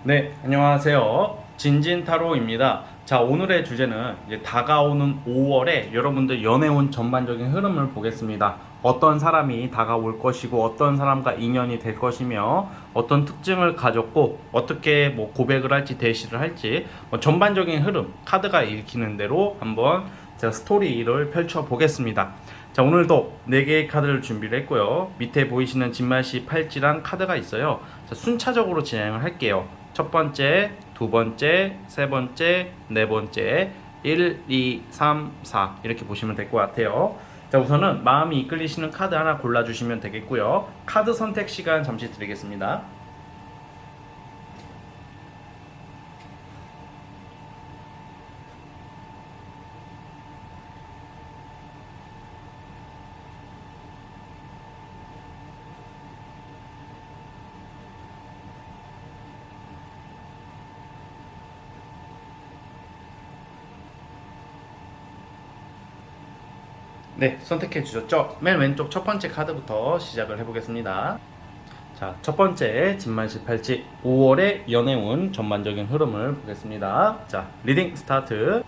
네, 안녕하세요. 진진타로입니다. 자, 오늘의 주제는 이제 다가오는 5월에 여러분들 연애운 전반적인 흐름을 보겠습니다. 어떤 사람이 다가올 것이고, 어떤 사람과 인연이 될 것이며, 어떤 특징을 가졌고, 어떻게 뭐 고백을 할지, 대시를 할지, 뭐 전반적인 흐름, 카드가 읽히는 대로 한번 제가 스토리를 펼쳐 보겠습니다. 자, 오늘도 4개의 카드를 준비를 했고요. 밑에 보이시는 진말시 팔찌랑 카드가 있어요. 자, 순차적으로 진행을 할게요. 첫 번째, 두 번째, 세 번째, 네 번째, 1, 2, 3, 4 이렇게 보시면 될 것 같아요. 자, 우선은 마음이 이끌리시는 카드 하나 골라주시면 되겠고요. 카드 선택 시간 잠시 드리겠습니다. 네, 선택해 주셨죠? 맨 왼쪽 첫 번째 카드부터 시작을 해보겠습니다. 자, 첫 번째 진만시 팔찌 5월의 연애운 전반적인 흐름을 보겠습니다. 자, 리딩 스타트.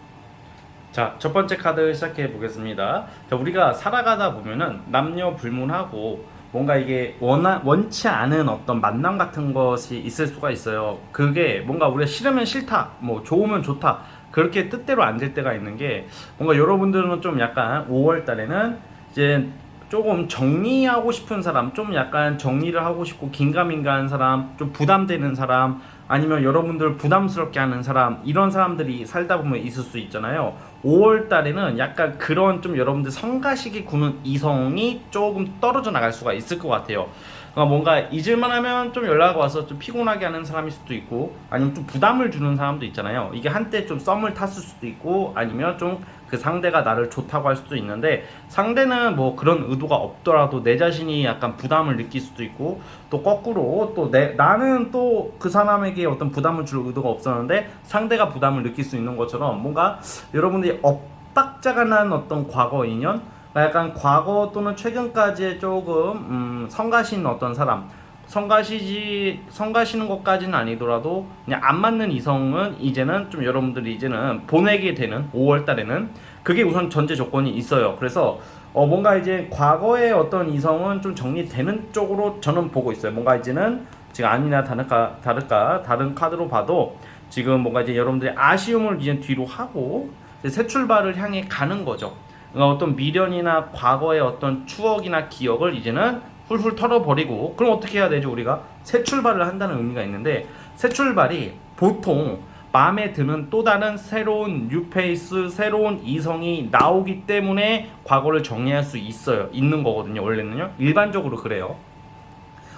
자, 첫 번째 카드 시작해 보겠습니다. 자, 우리가 살아가다 보면은 남녀 불문하고 뭔가 이게 원치 않은 어떤 만남 같은 것이 있을 수가 있어요. 그게 뭔가 우리가 싫으면 싫다, 뭐 좋으면 좋다, 그렇게 뜻대로 안 될 때가 있는 게 뭔가 여러분들은 좀 약간 5월 달에는 이제 조금 정리하고 싶은 사람, 좀 약간 정리를 하고 싶고 긴가민가한 사람, 좀 부담되는 사람, 아니면 여러분들 부담스럽게 하는 사람, 이런 사람들이 살다 보면 있을 수 있잖아요. 5월 달에는 약간 그런 좀 여러분들 성가시기 구는 이성이 조금 떨어져 나갈 수가 있을 것 같아요. 그러니까 뭔가 잊을만 하면 좀 연락 와서 좀 피곤하게 하는 사람일 수도 있고, 아니면 좀 부담을 주는 사람도 있잖아요. 이게 한때 좀 썸을 탔을 수도 있고, 아니면 좀 그 상대가 나를 좋다고 할 수도 있는데, 상대는 뭐 그런 의도가 없더라도 내 자신이 약간 부담을 느낄 수도 있고, 또 거꾸로 또 나는 또 그 사람에게 어떤 부담을 줄 의도가 없었는데 상대가 부담을 느낄 수 있는 것처럼, 뭔가 여러분들이 엇박자가 난 어떤 과거 인연, 약간 과거 또는 최근까지의 조금 성가신 어떤 사람, 성가시는 것까지는 아니더라도 그냥 안 맞는 이성은 이제는 좀 여러분들이 이제는 보내게 되는 5월 달에는 그게 우선 전제 조건이 있어요. 그래서 뭔가 이제 과거의 어떤 이성은 좀 정리되는 쪽으로 저는 보고 있어요. 뭔가 이제는 지금 아니나 다를까 다른 카드로 봐도 지금 뭔가 이제 여러분들의 아쉬움을 이제 뒤로 하고 이제 새 출발을 향해 가는 거죠. 그러니까 어떤 미련이나 과거의 어떤 추억이나 기억을 이제는 훌훌 털어버리고, 그럼 어떻게 해야 되죠? 우리가 새 출발을 한다는 의미가 있는데, 새 출발이 보통 마음에 드는 또 다른 새로운 뉴페이스, 새로운 이성이 나오기 때문에 과거를 정리할 수 있는 거거든요. 원래는요, 일반적으로 그래요.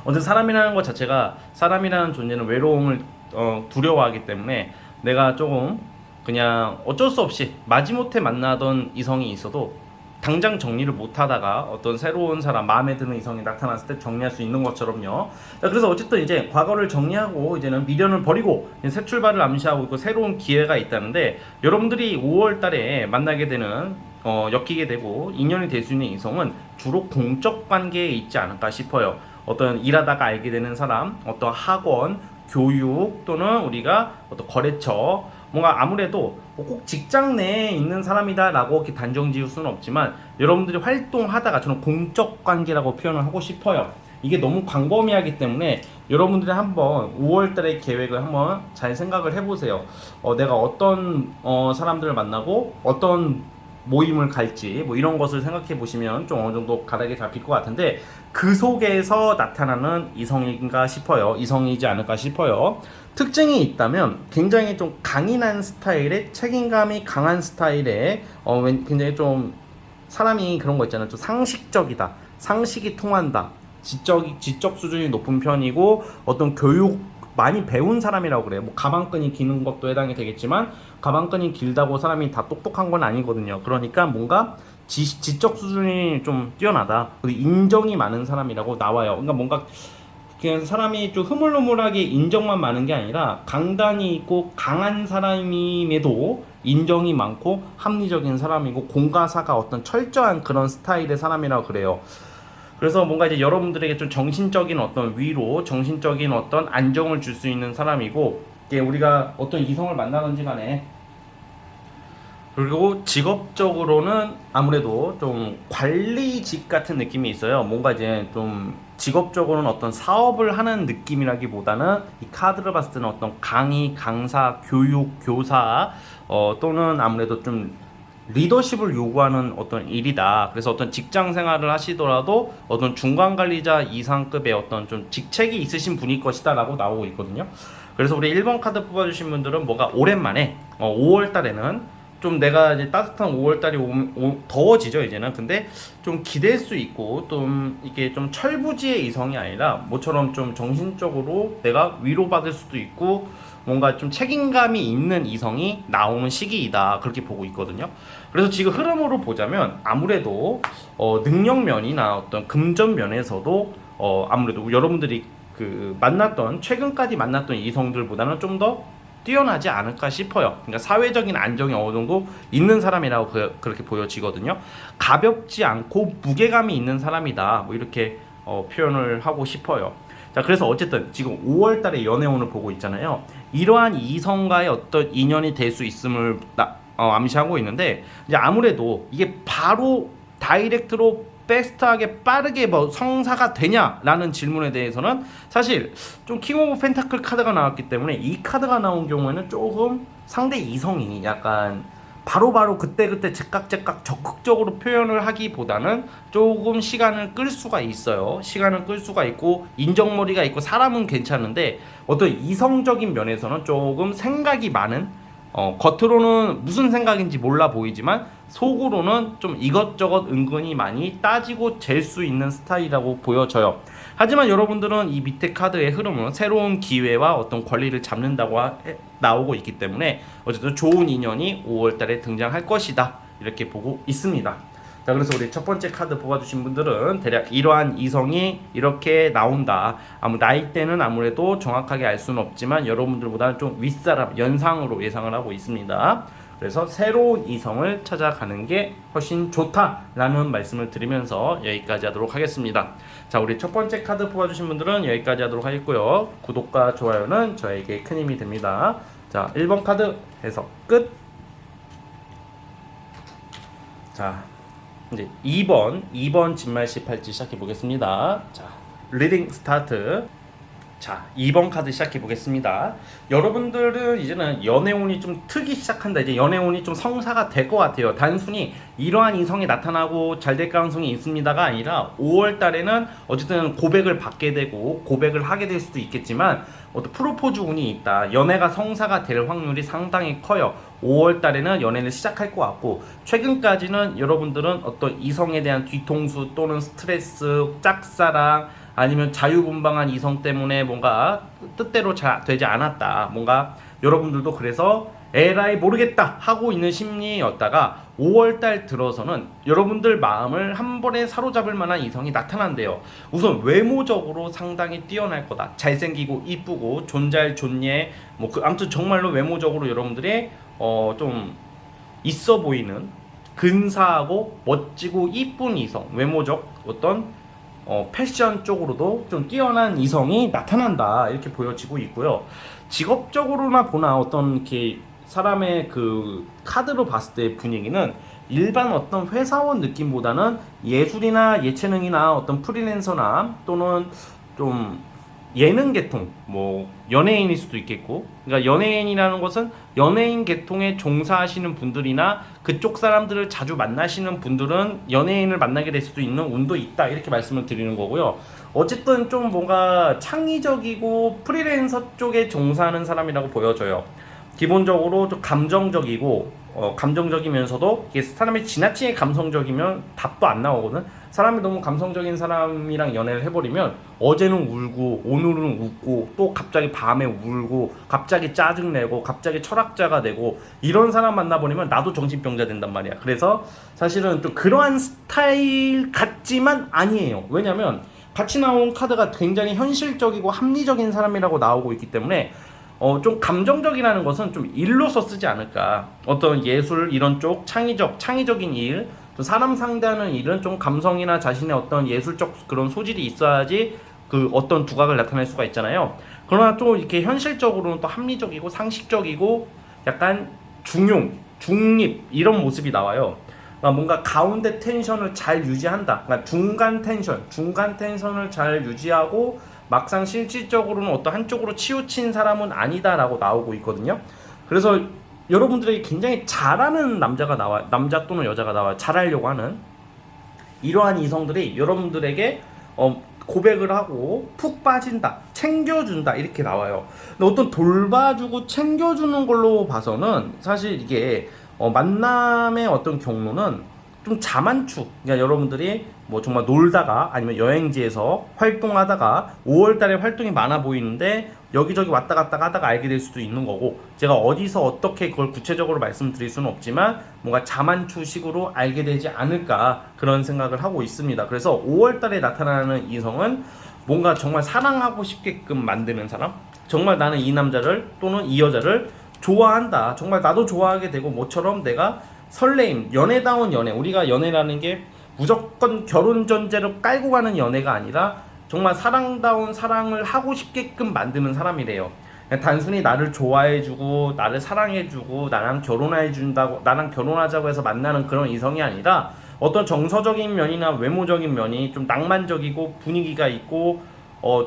어떤 사람이라는 것 자체가, 사람이라는 존재는 외로움을 두려워하기 때문에 내가 조금 그냥 어쩔 수 없이 마지못해 만나던 이성이 있어도 당장 정리를 못 하다가 어떤 새로운 사람, 마음에 드는 이성이 나타났을 때 정리할 수 있는 것처럼요. 자, 그래서 어쨌든 이제 과거를 정리하고 이제는 미련을 버리고 새 출발을 암시하고 있고 새로운 기회가 있다는데, 여러분들이 5월 달에 만나게 되는 엮이게 되고 인연이 될 수 있는 이성은 주로 공적 관계에 있지 않을까 싶어요. 어떤 일하다가 알게 되는 사람, 어떤 학원, 교육, 또는 우리가 어떤 거래처, 뭔가 아무래도 꼭 직장 내에 있는 사람이다라고 이렇게 단정 지을 수는 없지만, 여러분들이 활동하다가, 저는 공적 관계라고 표현을 하고 싶어요. 이게 너무 광범위하기 때문에 여러분들이 한번 5월달의 계획을 한번 잘 생각을 해보세요. 내가 어떤 사람들을 만나고 어떤 모임을 갈지, 뭐 이런 것을 생각해 보시면 좀 어느 정도 가닥이 잡힐 것 같은데, 그 속에서 나타나는 이성인가 싶어요. 이성이지 않을까 싶어요. 특징이 있다면 굉장히 좀 강인한 스타일의, 책임감이 강한 스타일의, 굉장히 좀 사람이 그런 거 있잖아요. 좀 상식적이다, 상식이 통한다, 지적 수준이 높은 편이고, 어떤 교육 많이 배운 사람이라고 그래요. 뭐 가방끈이 기는 것도 해당이 되겠지만, 가방끈이 길다고 사람이 다 똑똑한 건 아니거든요. 그러니까 뭔가 지적 수준이 좀 뛰어나다, 그리고 인정이 많은 사람이라고 나와요. 그러니까 뭔가 그냥 사람이 좀 흐물흐물하게 인정만 많은 게 아니라 강단이 있고 강한 사람임에도 인정이 많고 합리적인 사람이고 공과사가 어떤 철저한 그런 스타일의 사람이라고 그래요. 그래서 뭔가 이제 여러분들에게 좀 정신적인 어떤 위로, 정신적인 어떤 안정을 줄 수 있는 사람이고, 이게 우리가 어떤 이성을 만나든지 간에, 그리고 직업적으로는 아무래도 좀 관리직 같은 느낌이 있어요. 뭔가 이제 좀 직업적으로는 어떤 사업을 하는 느낌이라기보다는 이 카드를 봤을 때는 어떤 강의, 강사, 교육, 교사 또는 아무래도 좀 리더십을 요구하는 어떤 일이다. 그래서 어떤 직장 생활을 하시더라도 어떤 중간 관리자 이상급의 어떤 좀 직책이 있으신 분일 것이다라고 나오고 있거든요. 그래서 우리 1번 카드 뽑아주신 분들은 뭔가 오랜만에 5월 달에는 좀 내가 이제 따뜻한 5월 달이 더워지죠 이제는. 근데 좀 기댈 수 있고 좀 이게 좀 철부지의 이성이 아니라 모처럼 좀 정신적으로 내가 위로받을 수도 있고 뭔가 좀 책임감이 있는 이성이 나오는 시기이다, 그렇게 보고 있거든요. 그래서 지금 흐름으로 보자면 아무래도 능력면이나 어떤 금전 면에서도 아무래도 여러분들이 그 만났던 최근까지 만났던 이성들보다는 좀 더 뛰어나지 않을까 싶어요. 그러니까 사회적인 안정이 어느 정도 있는 사람이라고 그렇게 보여지거든요. 가볍지 않고 무게감이 있는 사람이다, 뭐 이렇게 표현을 하고 싶어요. 자, 그래서 어쨌든 지금 5월 달에 연애운을 보고 있잖아요. 이러한 이성과의 어떤 인연이 될 수 있음을 암시하고 있는데, 이제 아무래도 이게 바로 다이렉트로 베스트하게 빠르게 뭐 성사가 되냐라는 질문에 대해서는 사실 좀 킹 오브 펜타클 카드가 나왔기 때문에 이 카드가 나온 경우에는 조금 상대 이성이 약간 바로바로 그때그때 즉각 적극적으로 표현을 하기보다는 조금 시간을 끌 수가 있어요. 시간을 끌 수가 있고 인정머리가 있고 사람은 괜찮은데 어떤 이성적인 면에서는 조금 생각이 많은, 겉으로는 무슨 생각인지 몰라 보이지만 속으로는 좀 이것저것 은근히 많이 따지고 잴 수 있는 스타일이라고 보여져요. 하지만 여러분들은 이 밑에 카드의 흐름은 새로운 기회와 어떤 권리를 잡는다고 나오고 있기 때문에 어쨌든 좋은 인연이 5월달에 등장할 것이다, 이렇게 보고 있습니다. 자, 그래서 우리 첫 번째 카드 뽑아주신 분들은 대략 이러한 이성이 이렇게 나온다. 나이대는 아무래도 정확하게 알 수는 없지만 여러분들보다는 좀 윗사람, 연상으로 예상을 하고 있습니다. 그래서 새로운 이성을 찾아가는 게 훨씬 좋다라는 말씀을 드리면서 여기까지 하도록 하겠습니다. 자, 우리 첫 번째 카드 뽑아주신 분들은 여기까지 하도록 하겠고요. 구독과 좋아요는 저에게 큰 힘이 됩니다. 자, 1번 카드 해석 끝. 자, 이제 2번 진말씨 팔찌 시작해 보겠습니다. 자, 리딩 스타트. 자, 2번 카드 시작해 보겠습니다. 여러분들은 이제는 연애운이 좀 트기 시작한다. 이제 연애운이 좀 성사가 될 것 같아요. 단순히 이러한 이성이 나타나고 잘 될 가능성이 있습니다가 아니라 5월 달에는 어쨌든 고백을 받게 되고 고백을 하게 될 수도 있겠지만 어떤 프로포즈 운이 있다. 연애가 성사가 될 확률이 상당히 커요. 5월 달에는 연애를 시작할 것 같고, 최근까지는 여러분들은 어떤 이성에 대한 뒤통수 또는 스트레스, 짝사랑, 아니면 자유분방한 이성 때문에 뭔가 뜻대로 잘 되지 않았다. 뭔가 여러분들도 그래서 에라이 모르겠다 하고 있는 심리였다가 5월달 들어서는 여러분들 마음을 한 번에 사로잡을 만한 이성이 나타난대요. 우선 외모적으로 상당히 뛰어날 거다. 잘생기고 이쁘고 존잘 존예, 뭐 아무튼 정말로 외모적으로 여러분들이 좀 있어 보이는 근사하고 멋지고 이쁜 이성, 외모적 어떤 패션 쪽으로도 좀 뛰어난 이성이 나타난다, 이렇게 보여지고 있고요. 직업적으로나 보나 어떤 이렇게 사람의 그 카드로 봤을 때 분위기는 일반 어떤 회사원 느낌보다는 예술이나 예체능이나 어떤 프리랜서나 또는 좀 예능 계통, 뭐 연예인일 수도 있겠고, 그러니까 연예인이라는 것은 연예인 계통에 종사하시는 분들이나 그쪽 사람들을 자주 만나시는 분들은 연예인을 만나게 될 수도 있는 운도 있다, 이렇게 말씀을 드리는 거고요. 어쨌든 좀 뭔가 창의적이고 프리랜서 쪽에 종사하는 사람이라고 보여져요. 기본적으로 좀 감정적이고 감정적이면서도 이게 사람이 지나치게 감성적이면 답도 안 나오거든. 사람이 너무 감성적인 사람이랑 연애를 해버리면 어제는 울고 오늘은 웃고 또 갑자기 밤에 울고 갑자기 짜증내고 갑자기 철학자가 되고, 이런 사람 만나버리면 나도 정신병자 된단 말이야. 그래서 사실은 좀 그러한 스타일 같지만 아니에요. 왜냐면 같이 나온 카드가 굉장히 현실적이고 합리적인 사람이라고 나오고 있기 때문에 좀 감정적이라는 것은 좀 일로서 쓰지 않을까. 어떤 예술 이런 쪽 창의적인 일, 또 사람 상대하는 일은 좀 감성이나 자신의 어떤 예술적 그런 소질이 있어야지 그 어떤 두각을 나타낼 수가 있잖아요. 그러나 또 이렇게 현실적으로는 또 합리적이고 상식적이고 약간 중립 이런 모습이 나와요. 그러니까 뭔가 가운데 텐션을 잘 유지한다. 그러니까 중간 텐션을 잘 유지하고 막상 실질적으로는 어떤 한쪽으로 치우친 사람은 아니다라고 나오고 있거든요. 그래서 여러분들에게 굉장히 잘하는 남자 또는 여자가 나와요. 잘하려고 하는 이러한 이성들이 여러분들에게 고백을 하고 푹 빠진다, 챙겨준다 이렇게 나와요. 근데 어떤 돌봐주고 챙겨주는 걸로 봐서는 사실 이게 만남의 어떤 경로는 좀 자만추. 그러니까 여러분들이 뭐 정말 놀다가 아니면 여행지에서 활동하다가 5월달에 활동이 많아 보이는데 여기저기 왔다 갔다 하다가 알게 될 수도 있는 거고, 제가 어디서 어떻게 그걸 구체적으로 말씀드릴 수는 없지만 뭔가 자만추식으로 알게 되지 않을까 그런 생각을 하고 있습니다. 그래서 5월달에 나타나는 이성은 뭔가 정말 사랑하고 싶게끔 만드는 사람, 정말 나는 이 남자를 또는 이 여자를 좋아한다, 정말 나도 좋아하게 되고 뭐처럼 내가 설레임, 연애다운 연애. 우리가 연애라는 게 무조건 결혼 전제로 깔고 가는 연애가 아니라 정말 사랑다운 사랑을 하고 싶게끔 만드는 사람이래요. 단순히 나를 좋아해주고 나를 사랑해주고 나랑 결혼하자고 해서 만나는 그런 이성이 아니라 어떤 정서적인 면이나 외모적인 면이 좀 낭만적이고 분위기가 있고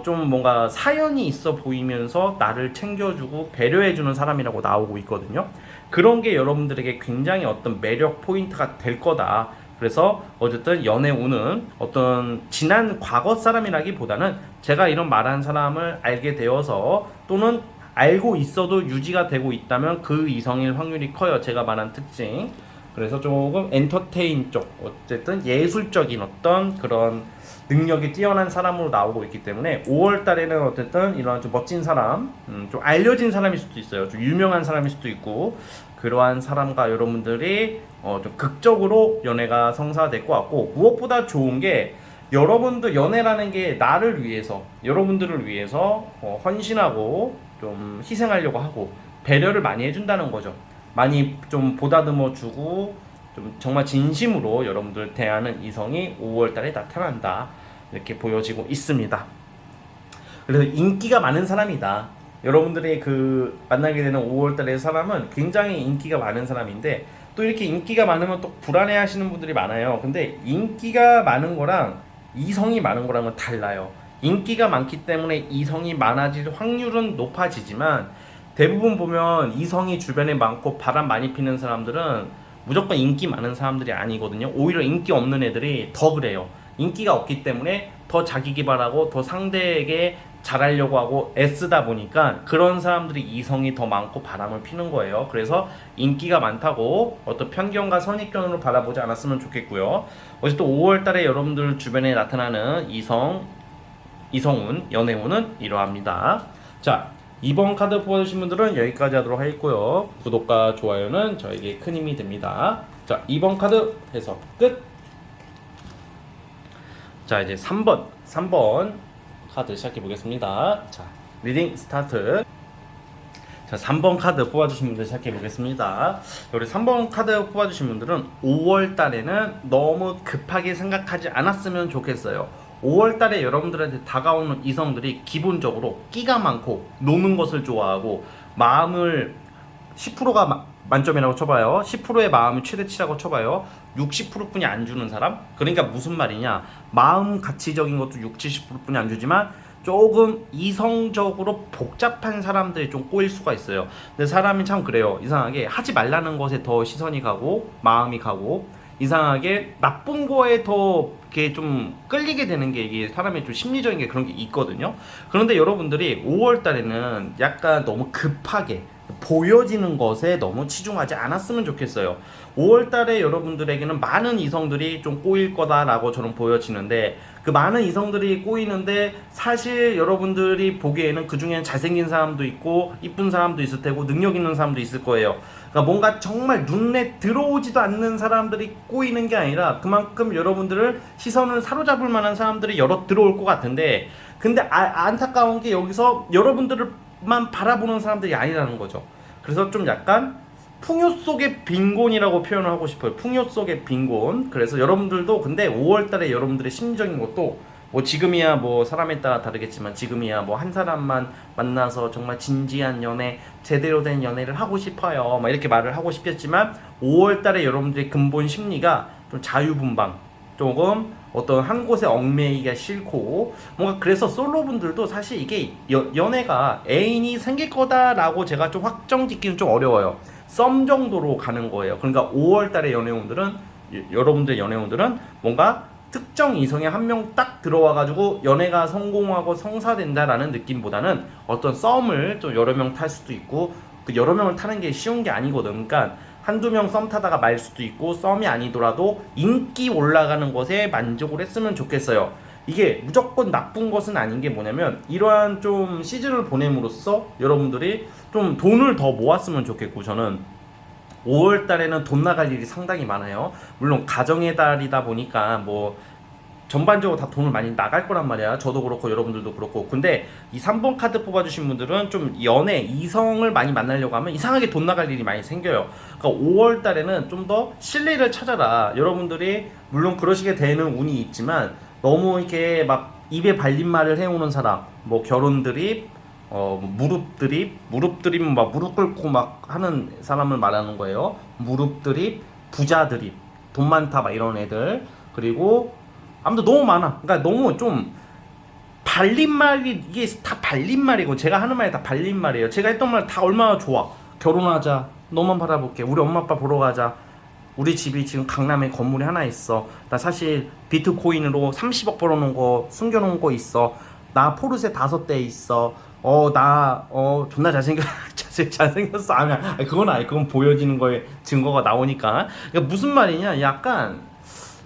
좀 뭔가 사연이 있어 보이면서 나를 챙겨주고 배려해주는 사람이라고 나오고 있거든요. 그런 게 여러분들에게 굉장히 어떤 매력 포인트가 될 거다. 그래서 어쨌든 연애운은 어떤 지난 과거 사람이라기보다는 제가 이런 말한 사람을 알게 되어서 또는 알고 있어도 유지가 되고 있다면 그 이성일 확률이 커요. 제가 말한 특징. 그래서 조금 엔터테인 쪽, 어쨌든 예술적인 어떤 그런 능력이 뛰어난 사람으로 나오고 있기 때문에 5월 달에는 어쨌든 이런 좀 멋진 사람, 좀 알려진 사람일 수도 있어요. 좀 유명한 사람일 수도 있고, 그러한 사람과 여러분들이 좀 극적으로 연애가 성사될 것 같고, 무엇보다 좋은 게 여러분들 연애라는 게 나를 위해서, 여러분들을 위해서 헌신하고 좀 희생하려고 하고 배려를 많이 해준다는 거죠. 많이 좀 보다듬어 주고 좀 정말 진심으로 여러분들 대하는 이성이 5월달에 나타난다, 이렇게 보여지고 있습니다. 그래서 인기가 많은 사람이다. 여러분들이 그 만나게 되는 5월달의 사람은 굉장히 인기가 많은 사람인데, 또 이렇게 인기가 많으면 또 불안해하시는 분들이 많아요. 근데 인기가 많은 거랑 이성이 많은 거랑은 달라요. 인기가 많기 때문에 이성이 많아질 확률은 높아지지만, 대부분 보면 이성이 주변에 많고 바람 많이 피는 사람들은 무조건 인기 많은 사람들이 아니거든요. 오히려 인기 없는 애들이 더 그래요. 인기가 없기 때문에 더 자기 개발하고 더 상대에게 잘하려고 하고 애쓰다 보니까 그런 사람들이 이성이 더 많고 바람을 피는 거예요. 그래서 인기가 많다고 어떤 편견과 선입견으로 바라보지 않았으면 좋겠고요. 어쨌든 5월달에 여러분들 주변에 나타나는 이성운, 연애운은 이러합니다. 자, 이번 카드 뽑아주신 분들은 여기까지 하도록 하겠고요. 구독과 좋아요는 저에게 큰 힘이 됩니다. 자, 2번 카드 해석 끝. 자, 이제 3번 카드 시작해 보겠습니다. 자, 리딩 스타트. 자, 3번 카드 뽑아주신 분들 시작해 보겠습니다. 우리 3번 카드 뽑아주신 분들은 5월 달에는 너무 급하게 생각하지 않았으면 좋겠어요. 5월 달에 여러분들한테 다가오는 이성들이 기본적으로 끼가 많고 노는 것을 좋아하고 마음을 10%가 만점이라고 쳐봐요. 10%의 마음이 최대치라고 쳐봐요. 60%뿐이 안 주는 사람? 그러니까 무슨 말이냐, 마음 가치적인 것도 60-70%뿐이 안 주지만 조금 이성적으로 복잡한 사람들이 좀 꼬일 수가 있어요. 근데 사람이 참 그래요. 이상하게 하지 말라는 것에 더 시선이 가고 마음이 가고, 이상하게 나쁜 거에 더 이렇게 좀 끌리게 되는 게, 이게 사람의 좀 심리적인 게 그런 게 있거든요. 그런데 여러분들이 5월 달에는 약간 너무 급하게 보여지는 것에 너무 치중하지 않았으면 좋겠어요. 5월 달에 여러분들에게는 많은 이성들이 좀 꼬일 거다라고 저는 보여지는데, 그 많은 이성들이 꼬이는데 사실 여러분들이 보기에는 그 중에는 잘생긴 사람도 있고 이쁜 사람도 있을 테고 능력 있는 사람도 있을 거예요. 그러니까 뭔가 정말 눈에 들어오지도 않는 사람들이 꼬이는 게 아니라 그만큼 여러분들을 시선을 사로잡을 만한 사람들이 여러 들어올 것 같은데, 근데 안타까운 게 여기서 여러분들만 바라보는 사람들이 아니라는 거죠. 그래서 좀 약간 풍요 속의 빈곤이라고 표현을 하고 싶어요. 풍요 속의 빈곤. 그래서 여러분들도 근데 5월달에 여러분들의 심적인 것도 뭐 지금이야 뭐 사람에 따라 다르겠지만 지금이야 뭐 한 사람만 만나서 정말 진지한 연애, 제대로 된 연애를 하고 싶어요. 막 이렇게 말을 하고 싶겠지만 5월달에 여러분들의 근본 심리가 좀 자유분방, 조금 어떤 한 곳에 얽매이기가 싫고 뭔가 그래서 솔로분들도 사실 이게 연애가 애인이 생길 거다라고 제가 좀 확정 짓기는 좀 어려워요. 썸 정도로 가는 거예요. 그러니까 5월달에 연애운들은 여러분들 연애운들은 뭔가 특정 이성에 한 명 딱 들어와가지고 연애가 성공하고 성사된다라는 느낌보다는 어떤 썸을 좀 여러 명 탈 수도 있고 그 여러 명을 타는 게 쉬운 게 아니거든. 그러니까 한두 명 썸 타다가 말 수도 있고 썸이 아니더라도 인기 올라가는 것에 만족을 했으면 좋겠어요. 이게 무조건 나쁜 것은 아닌 게 뭐냐면 이러한 좀 시즌을 보냄으로써 여러분들이 좀 돈을 더 모았으면 좋겠고 저는 5월 달에는 돈 나갈 일이 상당히 많아요. 물론 가정의 달이다 보니까 뭐 전반적으로 다 돈을 많이 나갈 거란 말이야. 저도 그렇고 여러분들도 그렇고. 근데 이 3번 카드 뽑아주신 분들은 좀 연애, 이성을 많이 만나려고 하면 이상하게 돈 나갈 일이 많이 생겨요. 그러니까 5월 달에는 좀 더 신뢰를 찾아라. 여러분들이 물론 그러시게 되는 운이 있지만 너무 이렇게 막 입에 발린 말을 해오는 사람, 뭐 결혼 드립, 무릎 드립은 막 무릎 꿇고 막 하는 사람을 말하는 거예요. 무릎 드립, 부자 드립, 돈 많다 막 이런 애들. 그리고 아무튼 너무 많아. 그러니까 너무 좀 발린 말이 이게 다 발린 말이고 제가 하는 말이 다 발린 말이에요. 제가 했던 말 다 얼마나 좋아. 결혼하자. 너만 바라볼게. 우리 엄마 아빠 보러 가자. 우리 집이 지금 강남에 건물이 하나 있어. 나 사실 비트코인으로 30억 벌어놓은 거 숨겨놓은 거 있어. 나 포르쉐 5대 있어. 존나 잘생겼어. 아니, 그건 아니. 그건 보여지는 거에 증거가 나오니까. 그러니까 무슨 말이냐. 약간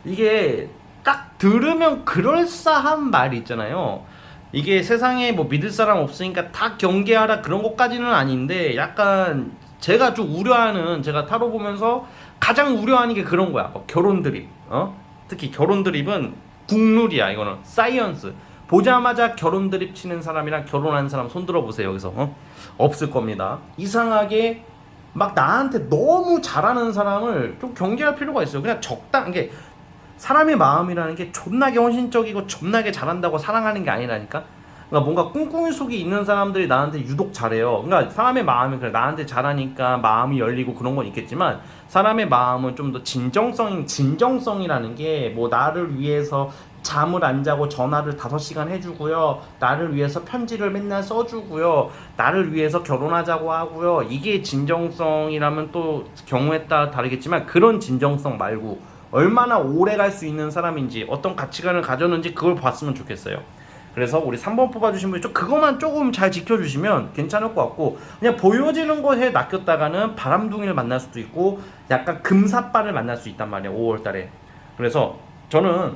이게 딱 들으면 그럴싸한 말이 있잖아요. 이게 세상에 뭐 믿을 사람 없으니까 다 경계하라 그런 것까지는 아닌데 약간 제가 좀 우려하는 제가 타로 보면서 가장 우려하는 게 그런 거야. 뭐 결혼 드립. 특히 결혼 드립은 국룰이야. 이거는 사이언스. 보자마자 결혼 드립 치는 사람이랑 결혼한 사람 손 들어보세요. 여기서 없을 겁니다. 이상하게 막 나한테 너무 잘하는 사람을 좀 경계할 필요가 있어요. 그냥 적당하게 사람의 마음이라는 게 존나게 헌신적이고 존나게 잘한다고 사랑하는 게 아니라니까. 그러니까 뭔가 꿍꿍이 속에 있는 사람들이 나한테 유독 잘해요. 그러니까 사람의 마음이 그래 나한테 잘하니까 마음이 열리고 그런 건 있겠지만 사람의 마음은 좀 더 진정성이라는 게 뭐 나를 위해서 잠을 안 자고 전화를 5시간 해주고요. 나를 위해서 편지를 맨날 써주고요. 나를 위해서 결혼하자고 하고요. 이게 진정성이라면 또 경우에 따라 다르겠지만 그런 진정성 말고 얼마나 오래 갈 수 있는 사람인지 어떤 가치관을 가졌는지 그걸 봤으면 좋겠어요. 그래서 우리 3번 뽑아주신 분이 그것만 조금 잘 지켜주시면 괜찮을 것 같고 그냥 보여지는 것에 낚였다가는 바람둥이를 만날 수도 있고 약간 금사빠를 만날 수 있단 말이에요. 5월달에. 그래서 저는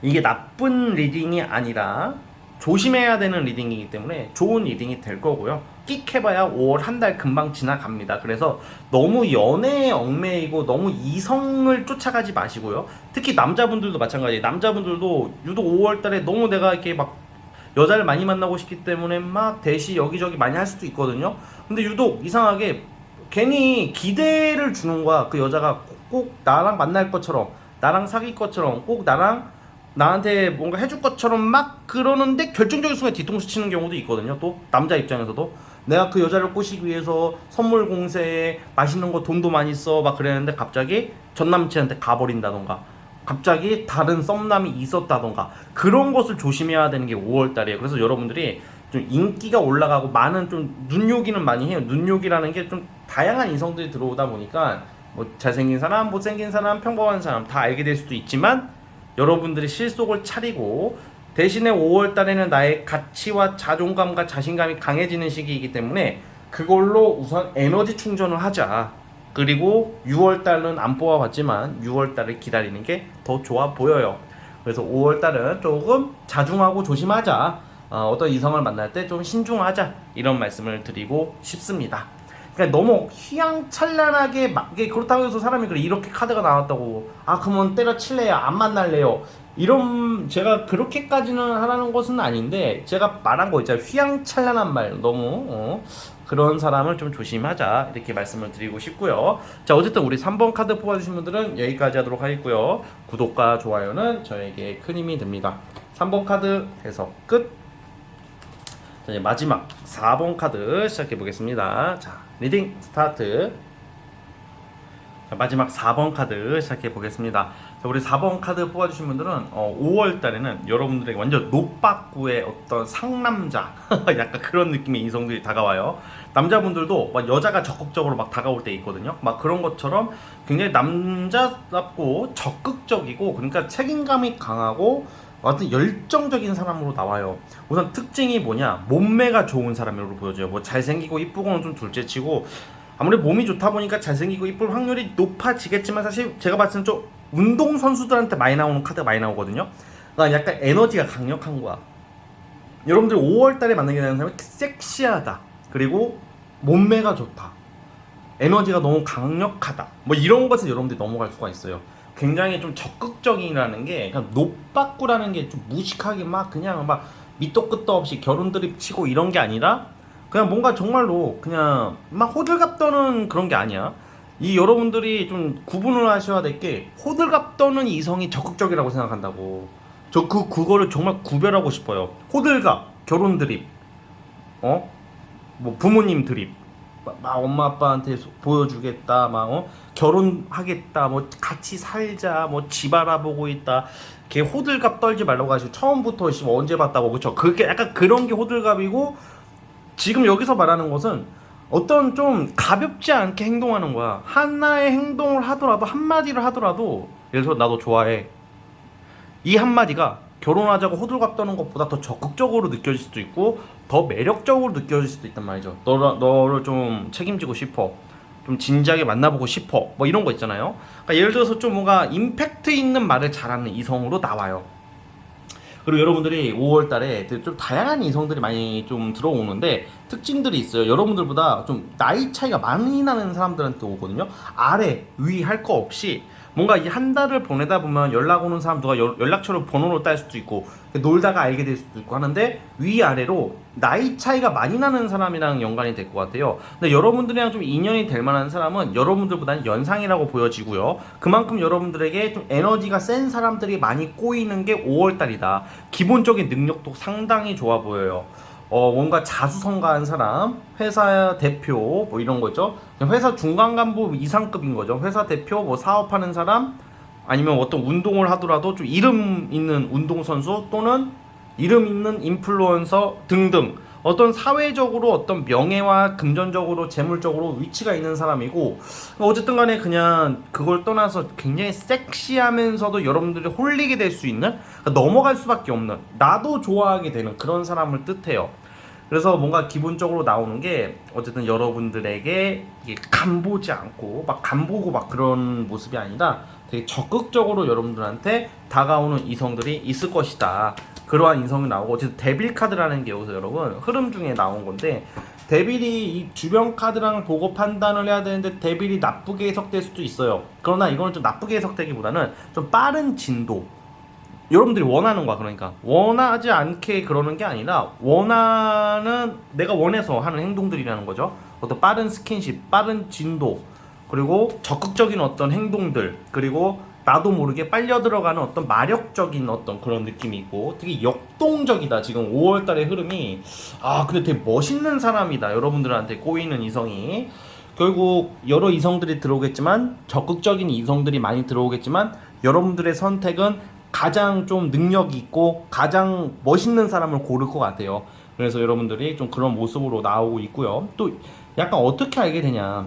이게 나쁜 리딩이 아니라 조심해야 되는 리딩이기 때문에 좋은 리딩이 될 거고요. 끽 해봐야 5월 한 달 금방 지나갑니다. 그래서 너무 연애에 얽매이고 너무 이성을 쫓아가지 마시고요. 특히 남자분들도 마찬가지예요. 남자분들도 유독 5월 달에 너무 내가 이렇게 막 여자를 많이 만나고 싶기 때문에 막 대시 여기저기 많이 할 수도 있거든요. 근데 유독 이상하게 괜히 기대를 주는 거야. 그 여자가 꼭 나랑 만날 것처럼 나랑 사귈 것처럼 꼭 나한테 뭔가 해줄 것처럼 막 그러는데 결정적인 순간에 뒤통수 치는 경우도 있거든요. 또 남자 입장에서도 내가 그 여자를 꼬시기 위해서 선물 공세에 맛있는 거 돈도 많이 써 막 그랬는데 갑자기 전 남친한테 가버린다던가 갑자기 다른 썸남이 있었다던가 그런 것을 조심해야 되는 게 5월달이에요. 그래서 여러분들이 좀 인기가 올라가고 많은 좀 눈요기는 많이 해요. 눈요기라는 게 좀 다양한 이성들이 들어오다 보니까 뭐 잘생긴 사람, 못생긴 사람, 평범한 사람 다 알게 될 수도 있지만 여러분들이 실속을 차리고 대신에 5월달에는 나의 가치와 자존감과 자신감이 강해지는 시기이기 때문에 그걸로 우선 에너지 충전을 하자. 그리고 6월달은 안 뽑아봤지만 6월달을 기다리는 게 더 좋아 보여요. 그래서 5월달은 조금 자중하고 조심하자. 어떤 이성을 만날 때 좀 신중하자. 이런 말씀을 드리고 싶습니다. 그러니까 너무 휘황찬란하게 막 그렇다고 해서 사람이 그래 이렇게 카드가 나왔다고 그러면 때려칠래요 안 만날래요 이런 제가 그렇게까지는 하라는 것은 아닌데 제가 말한 거 있잖아요. 휘황찬란한 말 너무 그런 사람을 좀 조심하자 이렇게 말씀을 드리고 싶고요. 자 어쨌든 우리 3번 카드 뽑아주신 분들은 여기까지 하도록 하겠고요. 구독과 좋아요는 저에게 큰 힘이 됩니다. 3번 카드 해석 끝. 자, 이제 마지막 4번 카드 시작해 보겠습니다. 자 리딩 스타트. 자, 마지막 4번 카드 시작해 보겠습니다. 자, 우리 4번 카드 뽑아주신 분들은 5월 달에는 여러분들에게 완전 노빠꾸의 어떤 상남자 약간 그런 느낌의 이성들이 다가와요. 남자분들도 막 여자가 적극적으로 막 다가올 때 있거든요. 막 그런 것처럼 굉장히 남자답고 적극적이고 그러니까 책임감이 강하고 어떤 열정적인 사람으로 나와요. 우선 특징이 뭐냐, 몸매가 좋은 사람으로 보여져요. 뭐 잘생기고 이쁘고는 좀 둘째치고 아무래도 몸이 좋다 보니까 잘생기고 이쁠 확률이 높아지겠지만 사실 제가 봤을 때 좀 운동선수들한테 많이 나오는 카드가 많이 나오거든요. 그러니까 약간 에너지가 강력한 거야. 여러분들 5월달에 만나게 되는 사람이 섹시하다, 그리고 몸매가 좋다, 에너지가 너무 강력하다, 뭐 이런 것을 여러분들이 넘어갈 수가 있어요. 굉장히 좀 적극적이라는 게 그냥 노빠꾸라는 게 좀 무식하게 막 그냥 막 밑도 끝도 없이 결혼 드립 치고 이런 게 아니라 그냥 뭔가 정말로 그냥 막 호들갑 떠는 그런 게 아니야. 이 여러분들이 좀 구분을 하셔야 될 게 호들갑 떠는 이성이 적극적이라고 생각한다고. 저 그거를 정말 구별하고 싶어요. 호들갑, 결혼 드립, 뭐 부모님 드립, 막 엄마 아빠한테 보여주겠다, 막 결혼하겠다, 뭐 같이 살자, 뭐 집 알아보고 있다. 걔 호들갑 떨지 말라고 하시고 처음부터 언제 봤다고, 그쵸? 그게 약간 그런 게 호들갑이고, 지금 여기서 말하는 것은 어떤 좀 가볍지 않게 행동하는 거야. 하나의 행동을 하더라도, 한마디를 하더라도, 예를 들어 나도 좋아해, 이 한마디가 결혼하자고 호들갑 떠는 것보다 더 적극적으로 느껴질 수도 있고 더 매력적으로 느껴질 수도 있단 말이죠. 너를 좀 책임지고 싶어, 좀 진지하게 만나보고 싶어, 뭐 이런 거 있잖아요. 그러니까 예를 들어서 좀 뭔가 임팩트 있는 말을 잘하는 이성으로 나와요. 그리고 여러분들이 5월달에 좀 다양한 이성들이 많이 좀 들어오는데 특징들이 있어요. 여러분들보다 좀 나이 차이가 많이 나는 사람들한테 오거든요. 아래 위 할 거 없이 뭔가 이 한 달을 보내다 보면 연락 오는 사람 누가 연락처를 번호로 딸 수도 있고 놀다가 알게 될 수도 있고 하는데 위아래로 나이 차이가 많이 나는 사람이랑 연관이 될 것 같아요. 근데 여러분들이랑 좀 인연이 될 만한 사람은 여러분들보다는 연상이라고 보여지고요. 그만큼 여러분들에게 좀 에너지가 센 사람들이 많이 꼬이는 게 5월달이다. 기본적인 능력도 상당히 좋아 보여요. 뭔가 자수성가한 사람, 회사 대표 뭐 이런 거죠. 회사 중간 간부 이상급인 거죠. 회사 대표, 뭐 사업하는 사람, 아니면 어떤 운동을 하더라도 좀 이름 있는 운동선수 또는 이름 있는 인플루언서 등등 어떤 사회적으로 어떤 명예와 금전적으로 재물적으로 위치가 있는 사람이고, 어쨌든 간에 그냥 그걸 떠나서 굉장히 섹시하면서도 여러분들이 홀리게 될 수 있는, 그러니까 넘어갈 수밖에 없는, 나도 좋아하게 되는 그런 사람을 뜻해요. 그래서 뭔가 기본적으로 나오는 게 어쨌든 여러분들에게 이게 간보지 않고 막 간보고 막 그런 모습이 아니라 되게 적극적으로 여러분들한테 다가오는 이성들이 있을 것이다. 그러한 이성이 나오고, 어쨌든 데빌 카드라는 게 여기서 여러분 흐름 중에 나온 건데, 데빌이 이 주변 카드랑 보고 판단을 해야 되는데 데빌이 나쁘게 해석될 수도 있어요. 그러나 이거는 좀 나쁘게 해석되기보다는 좀 빠른 진도, 여러분들이 원하는 거야. 그러니까 원하지 않게 그러는 게 아니라 원하는, 내가 원해서 하는 행동들이라는 거죠. 어떤 빠른 스킨십, 빠른 진도, 그리고 적극적인 어떤 행동들, 그리고 나도 모르게 빨려 들어가는 어떤 마력적인 어떤 그런 느낌이 있고 되게 역동적이다. 지금 5월달의 흐름이 근데 되게 멋있는 사람이다. 여러분들한테 꼬이는 이성이 결국 여러 이성들이 들어오겠지만, 적극적인 이성들이 많이 들어오겠지만, 여러분들의 선택은 가장 좀 능력이 있고 가장 멋있는 사람을 고를 것 같아요. 그래서 여러분들이 좀 그런 모습으로 나오고 있고요. 또 약간 어떻게 알게 되냐,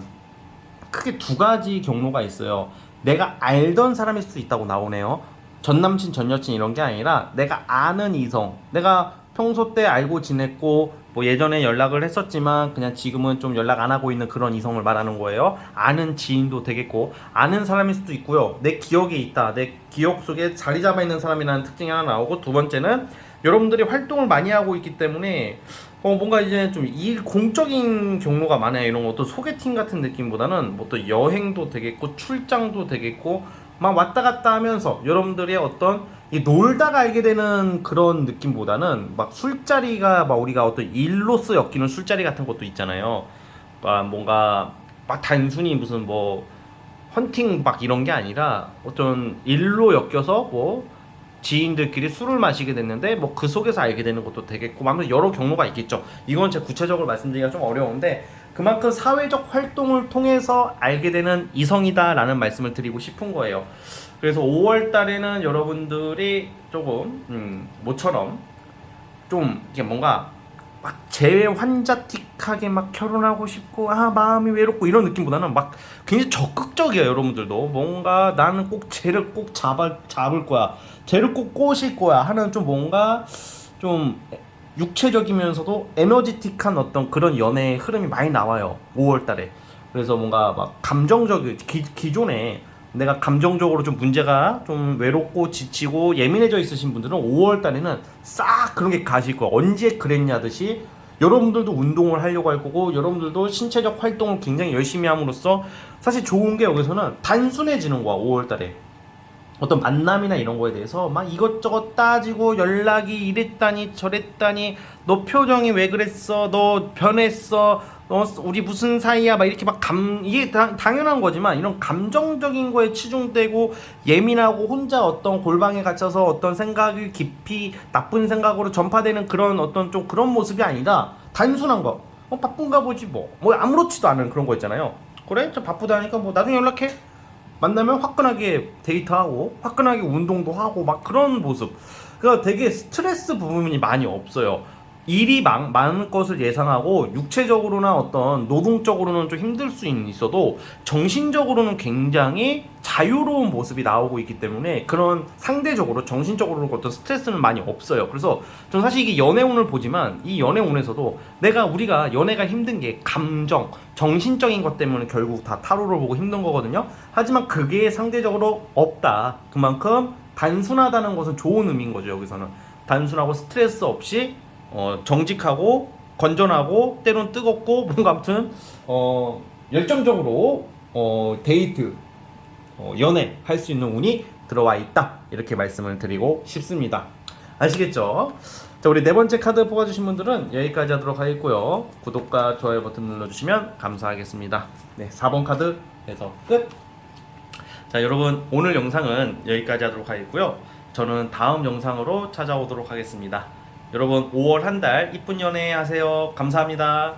크게 두 가지 경로가 있어요. 내가 알던 사람일 수 있다고 나오네요. 전 남친 전 여친 이런 게 아니라 내가 아는 이성, 내가 평소 때 알고 지냈고 뭐 예전에 연락을 했었지만 그냥 지금은 좀 연락 안 하고 있는 그런 이성을 말하는 거예요. 아는 지인도 되겠고 아는 사람일 수도 있고요. 내 기억에 있다, 내 기억 속에 자리 잡아 있는 사람이라는 특징이 하나 나오고, 두 번째는 여러분들이 활동을 많이 하고 있기 때문에 뭔가 이제 좀 일 공적인 경로가 많아요. 이런 것도 소개팅 같은 느낌보다는 뭐 또 여행도 되겠고 출장도 되겠고 막 왔다 갔다 하면서 여러분들의 어떤 이 놀다가 알게 되는 그런 느낌보다는 막 술자리가 막 우리가 어떤 일로서 엮이는 술자리 같은 것도 있잖아요. 뭔가 막 단순히 무슨 뭐 헌팅 막 이런 게 아니라 어떤 일로 엮여서 뭐 지인들끼리 술을 마시게 됐는데 뭐 그 속에서 알게 되는 것도 되겠고 아무튼 여러 경로가 있겠죠. 이건 제가 구체적으로 말씀드리기가 좀 어려운데 그만큼 사회적 활동을 통해서 알게 되는 이성이다라는 말씀을 드리고 싶은 거예요. 그래서 5월 달에는 여러분들이 조금 모처럼 좀 이게 뭔가 막 재환자틱하게 막 결혼하고 싶고 마음이 외롭고 이런 느낌보다는 막 굉장히 적극적이에요. 여러분들도 뭔가 나는 꼭 쟤를 꼭 잡을 거야, 쟤를 꼭 꼬실 거야 하는 좀 뭔가 좀 육체적이면서도 에너지틱한 어떤 그런 연애의 흐름이 많이 나와요 5월 달에. 그래서 뭔가 막 감정적인 기존에 내가 감정적으로 좀 문제가 좀 외롭고 지치고 예민해져 있으신 분들은 5월 달에는 싹 그런 게 가실 거예요. 언제 그랬냐듯이 여러분들도 운동을 하려고 할 거고 여러분들도 신체적 활동을 굉장히 열심히 함으로써 사실 좋은 게 여기서는 단순해지는 거야. 5월 달에 어떤 만남이나 이런 거에 대해서 막 이것저것 따지고 연락이 이랬다니 저랬다니 너 표정이 왜 그랬어, 너 변했어, 너 우리 무슨 사이야 막 이렇게 막 이게 당연한 거지만 이런 감정적인 거에 치중되고 예민하고 혼자 어떤 골방에 갇혀서 어떤 생각을 깊이 나쁜 생각으로 전파되는 그런 어떤 좀 그런 모습이 아니라 단순한 거 바쁜가 보지 뭐 아무렇지도 않은 그런 거 있잖아요. 그래 저 바쁘다니까 뭐 나중에 연락해, 만나면 화끈하게 데이트하고 화끈하게 운동도 하고 막 그런 모습. 그러니까 되게 스트레스 부분이 많이 없어요. 일이 많은 것을 예상하고 육체적으로나 어떤 노동적으로는 좀 힘들 수 있어도 정신적으로는 굉장히 자유로운 모습이 나오고 있기 때문에 그런 상대적으로 정신적으로 어떤 스트레스는 많이 없어요. 그래서 저는 사실 이게 연애운을 보지만 이 연애운에서도 우리가 연애가 힘든 게 감정, 정신적인 것 때문에 결국 다 타로를 보고 힘든 거거든요. 하지만 그게 상대적으로 없다. 그만큼 단순하다는 것은 좋은 의미인 거죠. 여기서는 단순하고 스트레스 없이 정직하고 건전하고 때론 뜨겁고 뭔가 아무튼 열정적으로 데이트 연애 할 수 있는 운이 들어와 있다 이렇게 말씀을 드리고 싶습니다. 아시겠죠? 자, 우리 네 번째 카드 뽑아주신 분들은 여기까지 하도록 하겠고요. 구독과 좋아요 버튼 눌러주시면 감사하겠습니다. 네, 4번 카드 해서 끝. 자, 여러분 오늘 영상은 여기까지 하도록 하겠고요. 저는 다음 영상으로 찾아오도록 하겠습니다. 여러분 5월 한 달 이쁜 연애 하세요. 감사합니다.